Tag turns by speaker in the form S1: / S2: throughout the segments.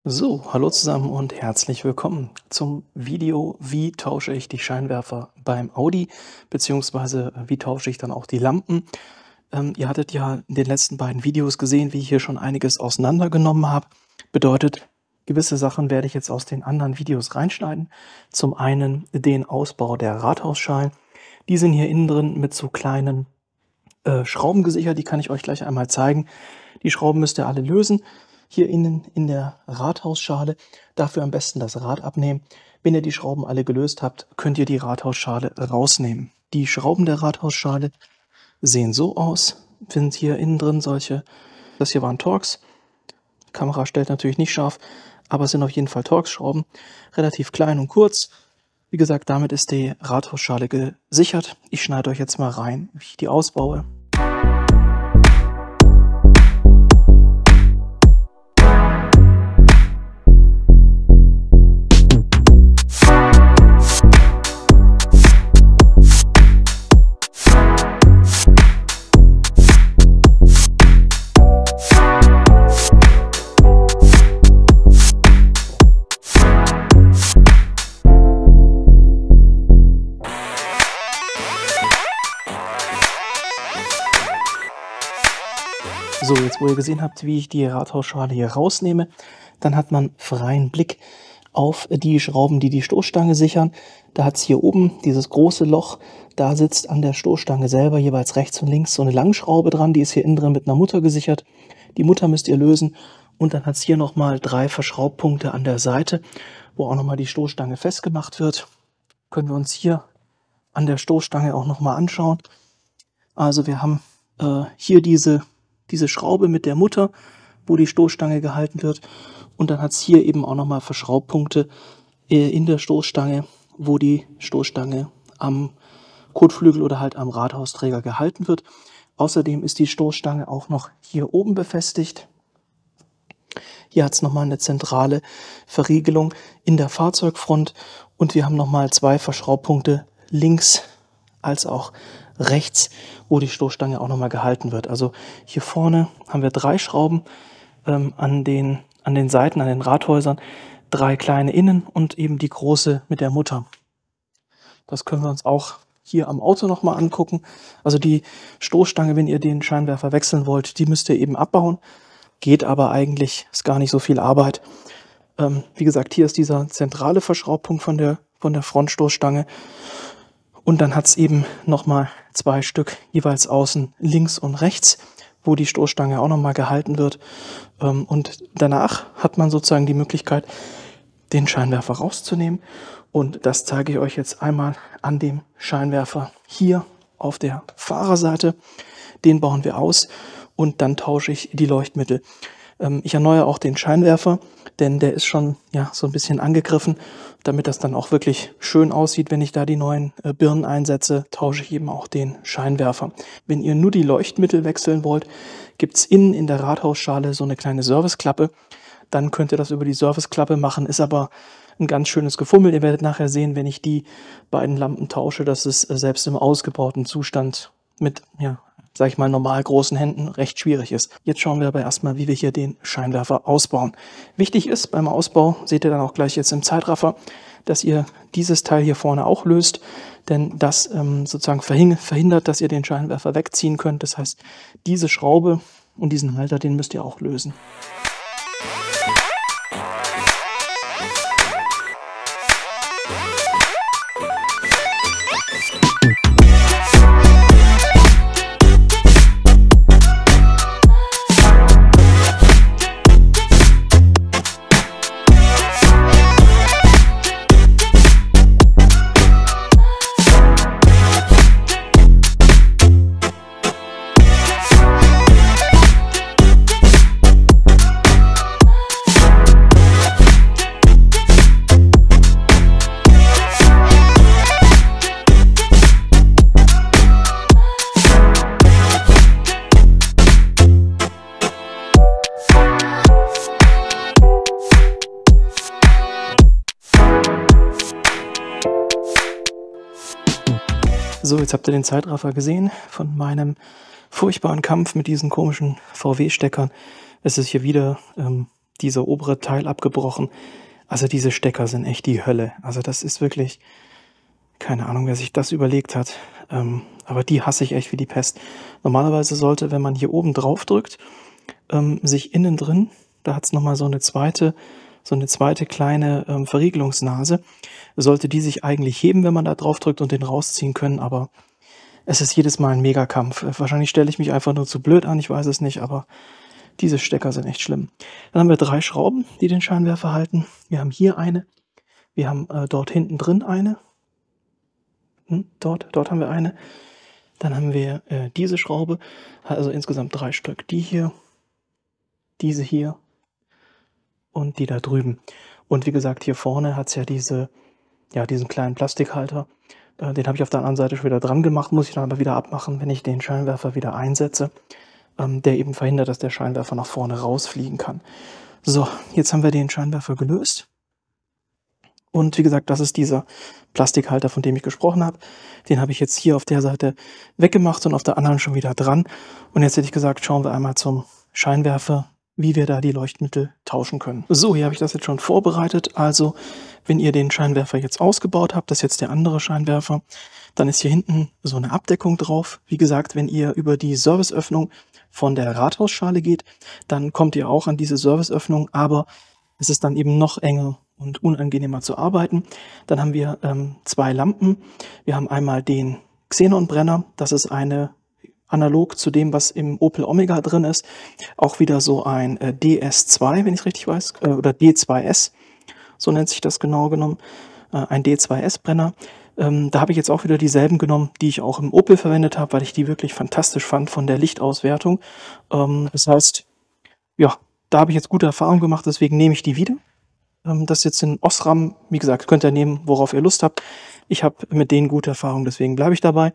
S1: So, hallo zusammen und herzlich willkommen zum Video, wie tausche ich die Scheinwerfer beim Audi, beziehungsweise wie tausche ich dann auch die Lampen. Ihr hattet ja in den letzten beiden Videos gesehen, wie ich hier schon einiges auseinandergenommen habe. Bedeutet, gewisse Sachen werde ich jetzt aus den anderen Videos reinschneiden. Zum einen den Ausbau der Rathausschalen. Die sind hier innen drin mit so kleinen Schrauben gesichert, die kann ich euch gleich einmal zeigen. Die Schrauben müsst ihr alle lösen. Hier innen in der Rathausschale, dafür am besten das Rad abnehmen. Wenn ihr die Schrauben alle gelöst habt, könnt ihr die Rathausschale rausnehmen. Die Schrauben der Rathausschale sehen so aus, sind hier innen drin solche, das hier waren Torx. Die Kamera stellt natürlich nicht scharf, aber es sind auf jeden Fall Torx-Schrauben, relativ klein und kurz. Wie gesagt, damit ist die Rathausschale gesichert. Ich schneide euch jetzt mal rein, wie ich die ausbaue. So, jetzt wo ihr gesehen habt, wie ich die Rathausschale hier rausnehme, dann hat man freien Blick auf die Schrauben, die die Stoßstange sichern. Da hat es hier oben dieses große Loch, da sitzt an der Stoßstange selber jeweils rechts und links so eine Langschraube dran, die ist hier innen drin mit einer Mutter gesichert. Die Mutter müsst ihr lösen und dann hat es hier nochmal 3 Verschraubpunkte an der Seite, wo auch nochmal die Stoßstange festgemacht wird. Können wir uns hier an der Stoßstange auch nochmal anschauen. Also wir haben hier diese Schraube mit der Mutter, wo die Stoßstange gehalten wird. Und dann hat es hier eben auch nochmal Verschraubpunkte in der Stoßstange, wo die Stoßstange am Kotflügel oder halt am Rathausträger gehalten wird. Außerdem ist die Stoßstange auch noch hier oben befestigt. Hier hat es nochmal eine zentrale Verriegelung in der Fahrzeugfront. Und wir haben nochmal 2 Verschraubpunkte links als auch rechts, wo die Stoßstange auch nochmal gehalten wird. Also hier vorne haben wir 3 Schrauben an den Seiten, an den Rathäusern, 3 kleine innen und eben die große mit der Mutter. Das können wir uns auch hier am Auto nochmal angucken. Also die Stoßstange, wenn ihr den Scheinwerfer wechseln wollt, die müsst ihr eben abbauen. Geht aber eigentlich, ist gar nicht so viel Arbeit. Wie gesagt, hier ist dieser zentrale Verschraubpunkt von der Frontstoßstange. Und dann hat es eben nochmal 2 Stück jeweils außen links und rechts, wo die Stoßstange auch nochmal gehalten wird. Und danach hat man sozusagen die Möglichkeit, den Scheinwerfer rauszunehmen. Und das zeige ich euch jetzt einmal an dem Scheinwerfer hier auf der Fahrerseite. Den bauen wir aus und dann tausche ich die Leuchtmittel. Ich erneuere auch den Scheinwerfer, denn der ist schon so ein bisschen angegriffen. Damit das dann auch wirklich schön aussieht, wenn ich da die neuen Birnen einsetze, tausche ich eben auch den Scheinwerfer. Wenn ihr nur die Leuchtmittel wechseln wollt, gibt es innen in der Rathausschale so eine kleine Serviceklappe. Dann könnt ihr das über die Serviceklappe machen, ist aber ein ganz schönes Gefummel. Ihr werdet nachher sehen, wenn ich die beiden Lampen tausche, dass es selbst im ausgebauten Zustand mit, sag ich mal, normal großen Händen recht schwierig ist. Jetzt schauen wir aber erstmal, wie wir hier den Scheinwerfer ausbauen. Wichtig ist beim Ausbau, seht ihr dann auch gleich jetzt im Zeitraffer, dass ihr dieses Teil hier vorne auch löst, denn das sozusagen verhindert, dass ihr den Scheinwerfer wegziehen könnt. Das heißt, diese Schraube und diesen Halter, den müsst ihr auch lösen. So, jetzt habt ihr den Zeitraffer gesehen von meinem furchtbaren Kampf mit diesen komischen VW-Steckern. Es ist hier wieder dieser obere Teil abgebrochen. Also diese Stecker sind echt die Hölle. Also das ist wirklich, keine Ahnung, wer sich das überlegt hat. Aber die hasse ich echt wie die Pest. Normalerweise sollte, wenn man hier oben drauf drückt, sich innen drin, da hat es nochmal so eine zweite kleine Verriegelungsnase, sollte die sich eigentlich heben, wenn man da drauf drückt und den rausziehen können, aber es ist jedes Mal ein Megakampf. Wahrscheinlich stelle ich mich einfach nur zu blöd an, ich weiß es nicht, aber diese Stecker sind echt schlimm. Dann haben wir 3 Schrauben, die den Scheinwerfer halten. Wir haben hier eine, wir haben dort hinten drin eine, dort haben wir eine. Dann haben wir diese Schraube, also insgesamt 3 Stück. Die hier, diese hier und die da drüben. Und wie gesagt, hier vorne hat es ja diesen kleinen Plastikhalter. Den habe ich auf der anderen Seite schon wieder dran gemacht, muss ich dann aber wieder abmachen, wenn ich den Scheinwerfer wieder einsetze, der eben verhindert, dass der Scheinwerfer nach vorne rausfliegen kann. So, jetzt haben wir den Scheinwerfer gelöst. Und wie gesagt, das ist dieser Plastikhalter, von dem ich gesprochen habe. Den habe ich jetzt hier auf der Seite weggemacht und auf der anderen schon wieder dran. Und jetzt hätte ich gesagt, schauen wir einmal zum Scheinwerfer, wie wir da die Leuchtmittel tauschen können. So, hier habe ich das jetzt schon vorbereitet. Also, wenn ihr den Scheinwerfer jetzt ausgebaut habt, das ist jetzt der andere Scheinwerfer, dann ist hier hinten so eine Abdeckung drauf. Wie gesagt, wenn ihr über die Serviceöffnung von der Rathausschale geht, dann kommt ihr auch an diese Serviceöffnung, aber es ist dann eben noch enger und unangenehmer zu arbeiten. Dann haben wir 2 Lampen. Wir haben einmal den Xenonbrenner, das ist eine analog zu dem, was im Opel Omega drin ist, auch wieder so ein DS2, wenn ich es richtig weiß, oder D2S, so nennt sich das genau genommen, ein D2S-Brenner. Da habe ich jetzt auch wieder dieselben genommen, die ich auch im Opel verwendet habe, weil ich die wirklich fantastisch fand von der Lichtauswertung. Das heißt, ja, da habe ich jetzt gute Erfahrungen gemacht, deswegen nehme ich die wieder. Das jetzt in Osram, wie gesagt, könnt ihr nehmen, worauf ihr Lust habt. Ich habe mit denen gute Erfahrungen, deswegen bleibe ich dabei.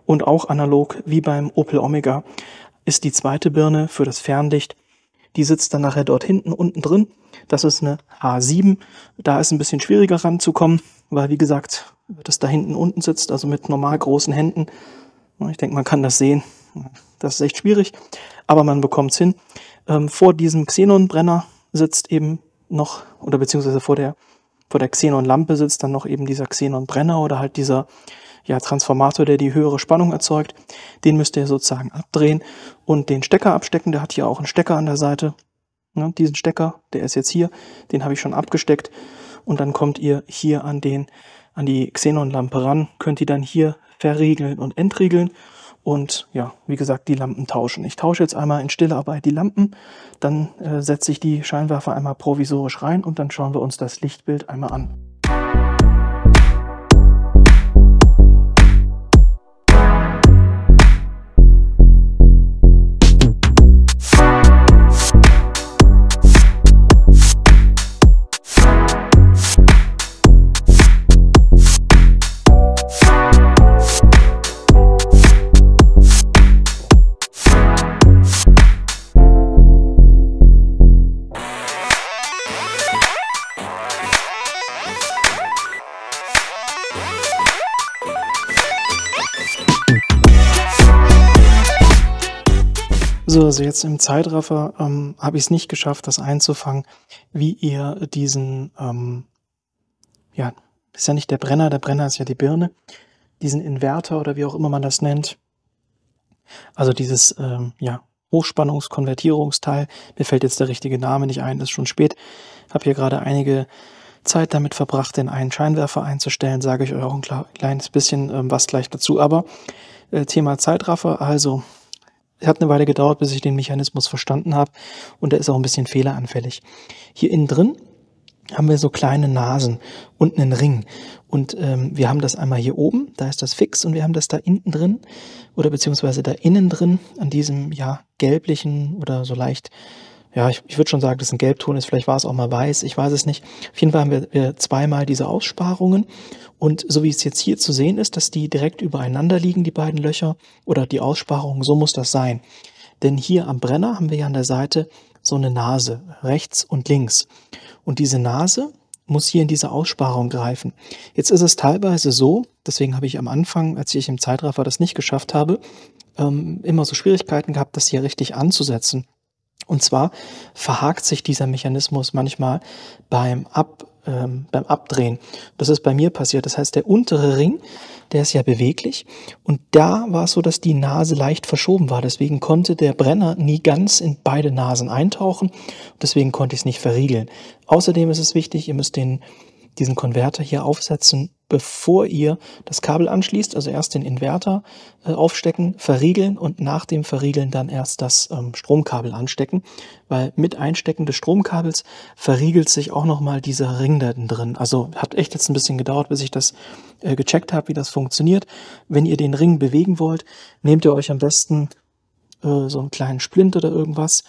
S1: Und auch analog wie beim Opel Omega ist die zweite Birne für das Fernlicht. Die sitzt dann nachher dort hinten unten drin. Das ist eine H7. Da ist ein bisschen schwieriger ranzukommen, weil wie gesagt, das da hinten unten sitzt, also mit normal großen Händen. Ich denke, man kann das sehen. Das ist echt schwierig, aber man bekommt es hin. Vor diesem Xenonbrenner sitzt eben noch, oder beziehungsweise vor der Xenonlampe sitzt dann noch eben dieser Xenonbrenner oder halt dieser Transformator, der die höhere Spannung erzeugt. Den müsst ihr sozusagen abdrehen und den Stecker abstecken. Der hat hier auch einen Stecker an der Seite. Ja, diesen Stecker, der ist jetzt hier, den habe ich schon abgesteckt. Und dann kommt ihr hier an die Xenonlampe ran, könnt ihr dann hier verriegeln und entriegeln. Und ja, wie gesagt, die Lampen tauschen. Ich tausche jetzt einmal in stiller Arbeit die Lampen, dann setze ich die Scheinwerfer einmal provisorisch rein und dann schauen wir uns das Lichtbild einmal an. So, also jetzt im Zeitraffer habe ich es nicht geschafft, das einzufangen, wie ihr diesen, ist ja nicht der Brenner ist ja die Birne, diesen Inverter oder wie auch immer man das nennt, also dieses, Hochspannungskonvertierungsteil, mir fällt jetzt der richtige Name nicht ein, ist schon spät, habe hier gerade einige Zeit damit verbracht, den einen Scheinwerfer einzustellen, sage ich euch auch ein kleines bisschen was gleich dazu, aber Thema Zeitraffer, also hat eine Weile gedauert, bis ich den Mechanismus verstanden habe und der ist auch ein bisschen fehleranfällig. Hier innen drin haben wir so kleine Nasen und einen Ring und wir haben das einmal hier oben, da ist das fix und wir haben das da hinten drin oder beziehungsweise da innen drin an diesem gelblichen oder so leicht, ich würde schon sagen, dass es ein Gelbton ist, vielleicht war es auch mal weiß, ich weiß es nicht. Auf jeden Fall haben wir zweimal diese Aussparungen und so wie es jetzt hier zu sehen ist, dass die direkt übereinander liegen, die beiden Löcher oder die Aussparungen, so muss das sein. Denn hier am Brenner haben wir ja an der Seite so eine Nase, rechts und links. Und diese Nase muss hier in diese Aussparung greifen. Jetzt ist es teilweise so, deswegen habe ich am Anfang, als ich im Zeitraffer das nicht geschafft habe, immer so Schwierigkeiten gehabt, das hier richtig anzusetzen. Und zwar verhakt sich dieser Mechanismus manchmal beim Abdrehen. Das ist bei mir passiert. Das heißt, der untere Ring, der ist ja beweglich. Und da war es so, dass die Nase leicht verschoben war. Deswegen konnte der Brenner nie ganz in beide Nasen eintauchen. Deswegen konnte ich es nicht verriegeln. Außerdem ist es wichtig, ihr müsst diesen Konverter hier aufsetzen, bevor ihr das Kabel anschließt. Also erst den Inverter aufstecken, verriegeln und nach dem Verriegeln dann erst das Stromkabel anstecken, weil mit Einstecken des Stromkabels verriegelt sich auch nochmal dieser Ring da drin. Also hat echt jetzt ein bisschen gedauert, bis ich das gecheckt habe, wie das funktioniert. Wenn ihr den Ring bewegen wollt, nehmt ihr euch am besten so einen kleinen Splint oder irgendwas.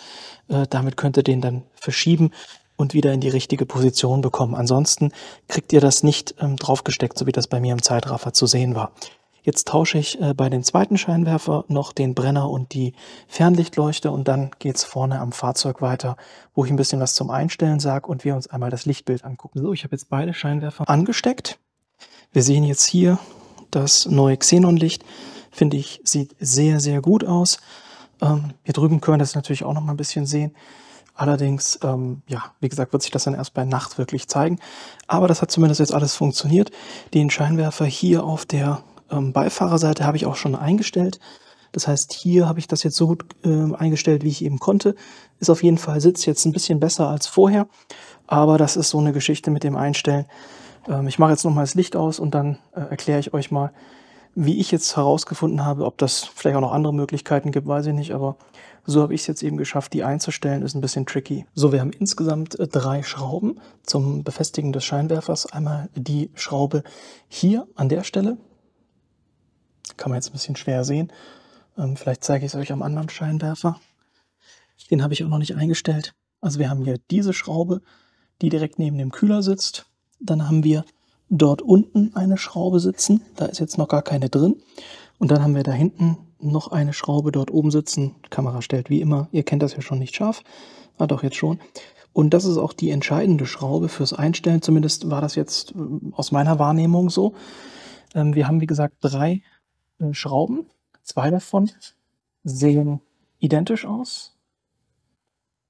S1: Damit könnt ihr den dann verschieben und wieder in die richtige Position bekommen. Ansonsten kriegt ihr das nicht draufgesteckt, so wie das bei mir im Zeitraffer zu sehen war. Jetzt tausche ich bei dem zweiten Scheinwerfer noch den Brenner und die Fernlichtleuchte und dann geht es vorne am Fahrzeug weiter, wo ich ein bisschen was zum Einstellen sage und wir uns einmal das Lichtbild angucken. So, ich habe jetzt beide Scheinwerfer angesteckt. Wir sehen jetzt hier das neue Xenonlicht. Finde ich, sieht sehr, sehr gut aus. Hier drüben können wir das natürlich auch noch mal ein bisschen sehen. Allerdings, ja, wie gesagt, wird sich das dann erst bei Nacht wirklich zeigen. Aber das hat zumindest jetzt alles funktioniert. Den Scheinwerfer hier auf der Beifahrerseite habe ich auch schon eingestellt. Das heißt, hier habe ich das jetzt so gut eingestellt, wie ich eben konnte. Ist auf jeden Fall, sitzt jetzt ein bisschen besser als vorher. Aber das ist so eine Geschichte mit dem Einstellen. Ich mache jetzt nochmal das Licht aus und dann erkläre ich euch mal, wie ich jetzt herausgefunden habe. Ob das vielleicht auch noch andere Möglichkeiten gibt, weiß ich nicht. Aber so habe ich es jetzt eben geschafft, die einzustellen. Ist ein bisschen tricky. So, wir haben insgesamt 3 Schrauben zum Befestigen des Scheinwerfers. Einmal die Schraube hier an der Stelle. Kann man jetzt ein bisschen schwer sehen. Vielleicht zeige ich es euch am anderen Scheinwerfer. Den habe ich auch noch nicht eingestellt. Also wir haben hier diese Schraube, die direkt neben dem Kühler sitzt. Dann haben wir dort unten eine Schraube sitzen. Da ist jetzt noch gar keine drin. Und dann haben wir da hinten noch eine Schraube dort oben sitzen. Die Kamera stellt wie immer, ihr kennt das ja schon nicht scharf. Ah, doch jetzt schon. Und das ist auch die entscheidende Schraube fürs Einstellen. Zumindest war das jetzt aus meiner Wahrnehmung so. Wir haben, wie gesagt, 3 Schrauben. 2 davon sehen identisch aus.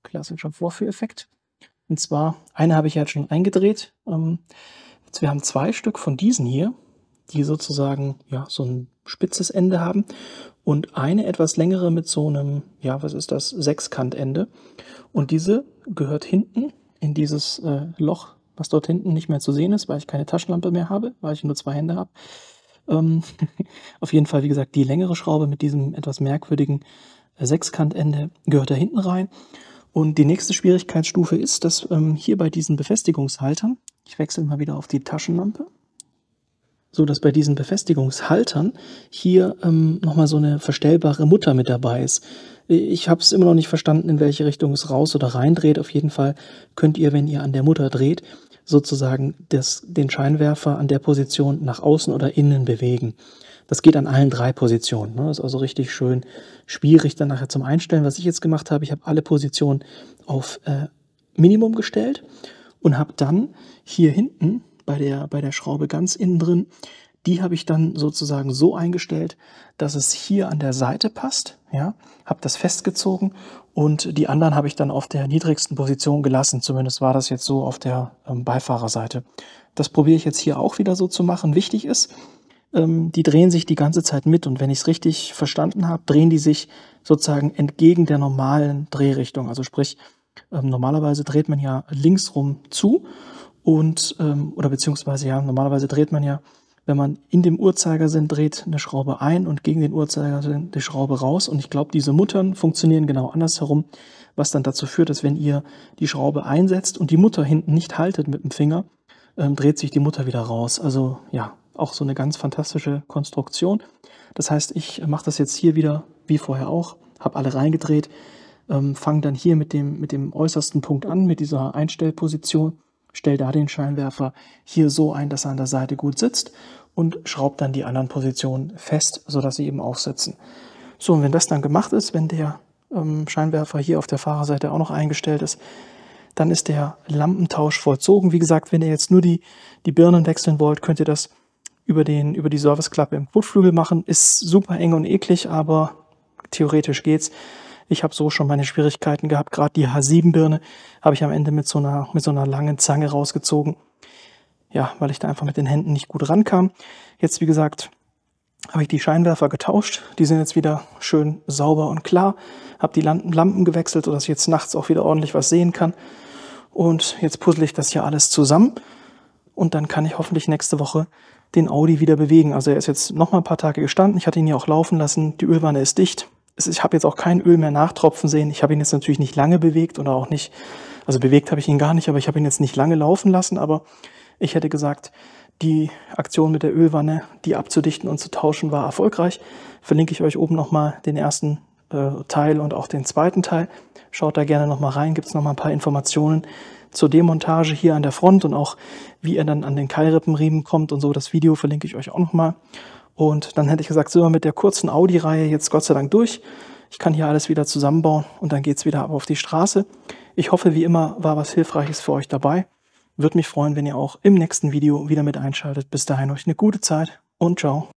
S1: Klassischer Vorführeffekt. Und zwar, eine habe ich ja jetzt schon eingedreht. Wir haben 2 Stück von diesen hier, die sozusagen ja so ein spitzes Ende haben und eine etwas längere mit so einem, ja, was ist das, Sechskantende. Und diese gehört hinten in dieses Loch, was dort hinten nicht mehr zu sehen ist, weil ich keine Taschenlampe mehr habe, weil ich nur 2 Hände habe. Auf jeden Fall, wie gesagt, die längere Schraube mit diesem etwas merkwürdigen Sechskantende gehört da hinten rein. Und die nächste Schwierigkeitsstufe ist, dass hier bei diesen Befestigungshaltern, ich wechsle mal wieder auf die Taschenlampe, so dass bei diesen Befestigungshaltern hier nochmal so eine verstellbare Mutter mit dabei ist. Ich habe es immer noch nicht verstanden, in welche Richtung es raus oder rein dreht. Auf jeden Fall könnt ihr, wenn ihr an der Mutter dreht, sozusagen den Scheinwerfer an der Position nach außen oder innen bewegen. Das geht an allen 3 Positionen. Ne? Das ist also richtig schön schwierig dann nachher zum Einstellen. Was ich jetzt gemacht habe, ich habe alle Positionen auf Minimum gestellt und habe dann hier hinten bei der Schraube ganz innen drin, die habe ich dann sozusagen so eingestellt, dass es hier an der Seite passt. Ja? Habe das festgezogen und die anderen habe ich dann auf der niedrigsten Position gelassen. Zumindest war das jetzt so auf der Beifahrerseite. Das probiere ich jetzt hier auch wieder so zu machen. Wichtig ist, die drehen sich die ganze Zeit mit und wenn ich es richtig verstanden habe, drehen die sich sozusagen entgegen der normalen Drehrichtung. Also sprich, normalerweise dreht man ja linksrum zu und, oder beziehungsweise ja, normalerweise dreht man ja, wenn man in dem Uhrzeigersinn dreht, eine Schraube ein und gegen den Uhrzeigersinn die Schraube raus. Und ich glaube, diese Muttern funktionieren genau andersherum, was dann dazu führt, dass wenn ihr die Schraube einsetzt und die Mutter hinten nicht haltet mit dem Finger, dreht sich die Mutter wieder raus. Also ja, auch so eine ganz fantastische Konstruktion. Das heißt, ich mache das jetzt hier wieder wie vorher auch, habe alle reingedreht, fange dann hier mit dem äußersten Punkt an, mit dieser Einstellposition, stelle da den Scheinwerfer hier so ein, dass er an der Seite gut sitzt und schraube dann die anderen Positionen fest, sodass sie eben auch sitzen. So, und wenn das dann gemacht ist, wenn der Scheinwerfer hier auf der Fahrerseite auch noch eingestellt ist, dann ist der Lampentausch vollzogen. Wie gesagt, wenn ihr jetzt nur die Birnen wechseln wollt, könnt ihr das über die Serviceklappe im Kotflügel machen. Ist super eng und eklig, aber theoretisch geht's. Ich habe so schon meine Schwierigkeiten gehabt. Gerade die H7-Birne habe ich am Ende mit so einer langen Zange rausgezogen. Ja, weil ich da einfach mit den Händen nicht gut rankam. Jetzt, wie gesagt, habe ich die Scheinwerfer getauscht. Die sind jetzt wieder schön sauber und klar. Habe die Lampen gewechselt, sodass ich jetzt nachts auch wieder ordentlich was sehen kann. Und jetzt puzzle ich das hier alles zusammen. Und dann kann ich hoffentlich nächste Woche den Audi wieder bewegen. Also er ist jetzt noch mal ein paar Tage gestanden. Ich hatte ihn ja auch laufen lassen. Die Ölwanne ist dicht. Ich habe jetzt auch kein Öl mehr nachtropfen sehen. Ich habe ihn jetzt natürlich nicht lange bewegt oder auch nicht, also bewegt habe ich ihn gar nicht, aber ich habe ihn jetzt nicht lange laufen lassen. Aber ich hätte gesagt, die Aktion mit der Ölwanne, die abzudichten und zu tauschen, war erfolgreich. Verlinke ich euch oben nochmal den ersten Teil und auch den zweiten Teil. Schaut da gerne nochmal rein, gibt es nochmal ein paar Informationen zur Demontage hier an der Front und auch wie er dann an den Keilrippenriemen kommt und so. Das Video verlinke ich euch auch nochmal. Und dann hätte ich gesagt, sind wir mit der kurzen Audi-Reihe jetzt Gott sei Dank durch. Ich kann hier alles wieder zusammenbauen und dann geht es wieder ab auf die Straße. Ich hoffe, wie immer war was Hilfreiches für euch dabei. Würde mich freuen, wenn ihr auch im nächsten Video wieder mit einschaltet. Bis dahin euch eine gute Zeit und ciao.